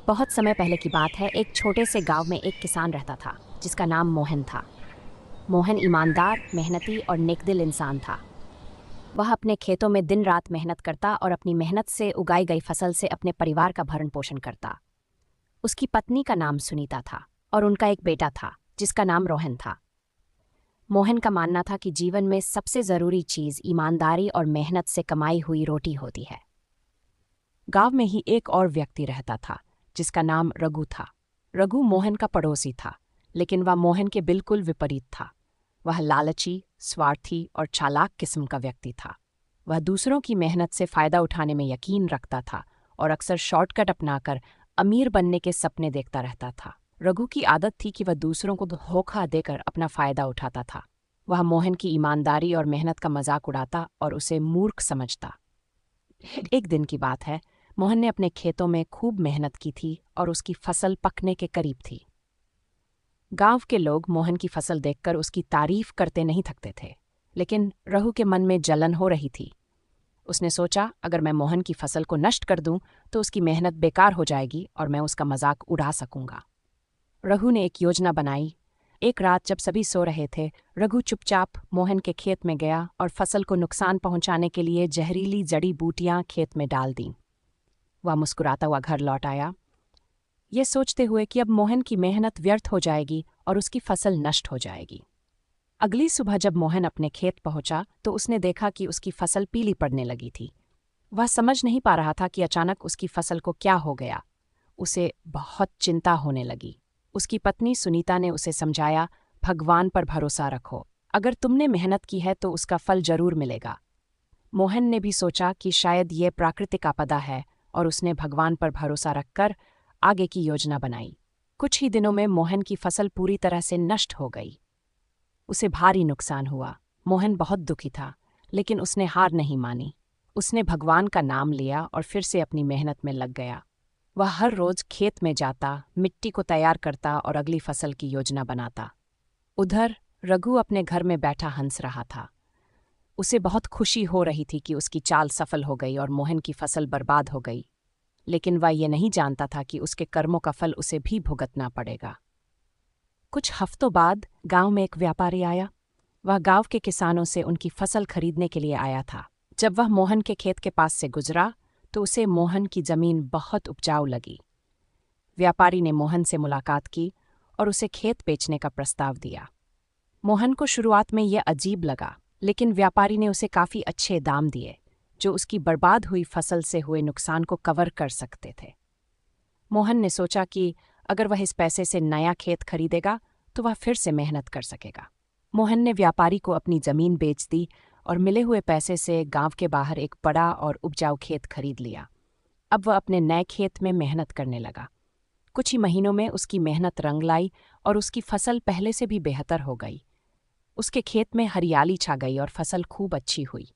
बहुत समय पहले की बात है। एक छोटे से गांव में एक किसान रहता था जिसका नाम मोहन था। मोहन ईमानदार, मेहनती और नेकदिल इंसान था। वह अपने खेतों में दिन रात मेहनत करता और अपनी मेहनत से उगाई गई फसल से अपने परिवार का भरण पोषण करता। उसकी पत्नी का नाम सुनीता था और उनका एक बेटा था जिसका नाम रोहन था। मोहन का मानना था कि जीवन में सबसे जरूरी चीज ईमानदारी और मेहनत से कमाई हुई रोटी होती है। गांव में ही एक और व्यक्ति रहता था जिसका नाम रघु था। रघु मोहन का पड़ोसी था, लेकिन वह मोहन के बिल्कुल विपरीत था। वह लालची, स्वार्थी और चालाक किस्म का व्यक्ति था। वह दूसरों की मेहनत से फायदा उठाने में यकीन रखता था और अक्सर शॉर्टकट अपनाकर अमीर बनने के सपने देखता रहता था। रघु की आदत थी कि वह दूसरों को धोखा देकर अपना फायदा उठाता था। वह मोहन की ईमानदारी और मेहनत का मजाक उड़ाता और उसे मूर्ख समझता। एक दिन की बात है। मोहन ने अपने खेतों में खूब मेहनत की थी और उसकी फसल पकने के करीब थी। गांव के लोग मोहन की फसल देखकर उसकी तारीफ करते नहीं थकते थे, लेकिन रघु के मन में जलन हो रही थी। उसने सोचा, अगर मैं मोहन की फसल को नष्ट कर दूं तो उसकी मेहनत बेकार हो जाएगी और मैं उसका मजाक उड़ा सकूंगा। रघु ने एक योजना बनाई। एक रात जब सभी सो रहे थे, रघु चुपचाप मोहन के खेत में गया और फसल को नुकसान पहुंचाने के लिए जहरीली जड़ी बूटियां खेत में डाल दीं। वह मुस्कुराता हुआ घर लौट आया, ये सोचते हुए कि अब मोहन की मेहनत व्यर्थ हो जाएगी और उसकी फसल नष्ट हो जाएगी। अगली सुबह जब मोहन अपने खेत पहुंचा तो उसने देखा कि उसकी फसल पीली पड़ने लगी थी। वह समझ नहीं पा रहा था कि अचानक उसकी फसल को क्या हो गया। उसे बहुत चिंता होने लगी। उसकी पत्नी सुनीता ने उसे समझाया, भगवान पर भरोसा रखो, अगर तुमने मेहनत की है तो उसका फल जरूर मिलेगा। मोहन ने भी सोचा कि शायद ये प्राकृतिक आपदा है और उसने भगवान पर भरोसा रखकर आगे की योजना बनाई। कुछ ही दिनों में मोहन की फसल पूरी तरह से नष्ट हो गई। उसे भारी नुकसान हुआ। मोहन बहुत दुखी था, लेकिन उसने हार नहीं मानी। उसने भगवान का नाम लिया और फिर से अपनी मेहनत में लग गया। वह हर रोज खेत में जाता, मिट्टी को तैयार करता और अगली फसल की योजना बनाता। उधर रघु अपने घर में बैठा हंस रहा था। उसे बहुत खुशी हो रही थी कि उसकी चाल सफल हो गई और मोहन की फसल बर्बाद हो गई। लेकिन वह ये नहीं जानता था कि उसके कर्मों का फल उसे भी भुगतना पड़ेगा। कुछ हफ्तों बाद गांव में एक व्यापारी आया। वह गांव के किसानों से उनकी फसल खरीदने के लिए आया था। जब वह मोहन के खेत के पास से गुजरा तो उसे मोहन की जमीन बहुत उपजाऊ लगी। व्यापारी ने मोहन से मुलाकात की और उसे खेत बेचने का प्रस्ताव दिया। मोहन को शुरुआत में यह अजीब लगा, लेकिन व्यापारी ने उसे काफी अच्छे दाम दिए, जो उसकी बर्बाद हुई फसल से हुए नुकसान को कवर कर सकते थे। मोहन ने सोचा कि अगर वह इस पैसे से नया खेत खरीदेगा तो वह फिर से मेहनत कर सकेगा। मोहन ने व्यापारी को अपनी जमीन बेच दी और मिले हुए पैसे से गांव के बाहर एक बड़ा और उपजाऊ खेत खरीद लिया। अब वह अपने नए खेत में मेहनत करने लगा। कुछ ही महीनों में उसकी मेहनत रंग लाई और उसकी फसल पहले से भी बेहतर हो गई। उसके खेत में हरियाली छा गई और फसल खूब अच्छी हुई।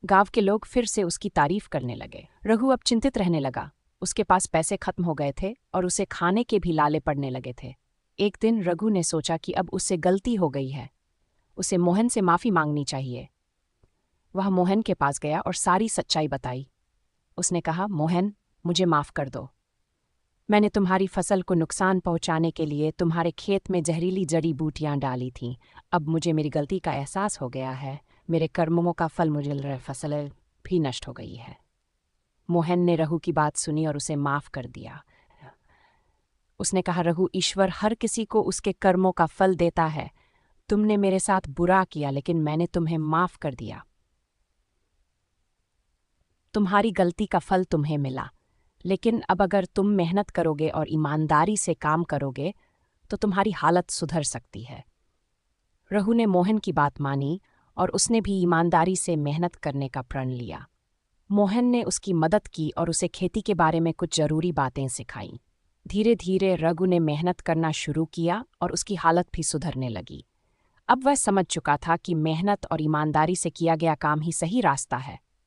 गांव के लोग फिर से उसकी तारीफ करने लगे। रघु अब चिंतित रहने लगा। उसके पास पैसे खत्म हो गए थे और उसे खाने के भी लाले पड़ने लगे थे। एक दिन रघु ने सोचा कि अब उससे गलती हो गई है, उसे मोहन से माफी मांगनी चाहिए। वह मोहन के पास गया और सारी सच्चाई बताई। उसने कहा, मोहन, मुझे माफ कर दो। मैंने तुम्हारी फसल को नुकसान पहुंचाने के लिए तुम्हारे खेत में जहरीली जड़ी बूटियां डाली थीं। अब मुझे मेरी गलती का एहसास हो गया है। मेरे कर्मों का फल मुझे फसल भी नष्ट हो गई है। मोहन ने रघु की बात सुनी और उसे माफ कर दिया। उसने कहा, रघु, ईश्वर हर किसी को उसके कर्मों का फल देता है। तुमने मेरे साथ बुरा किया, लेकिन मैंने तुम्हें माफ कर दिया। तुम्हारी गलती का फल तुम्हें मिला, लेकिन अब अगर तुम मेहनत करोगे और ईमानदारी से काम करोगे तो तुम्हारी हालत सुधर सकती है। रघु ने मोहन की बात मानी और उसने भी ईमानदारी से मेहनत करने का प्रण लिया। मोहन ने उसकी मदद की और उसे खेती के बारे में कुछ जरूरी बातें सिखाईं। धीरे धीरे रघु ने मेहनत करना शुरू किया और उसकी हालत भी सुधरने लगी। अब वह समझ चुका था कि मेहनत और ईमानदारी से किया गया काम ही सही रास्ता है।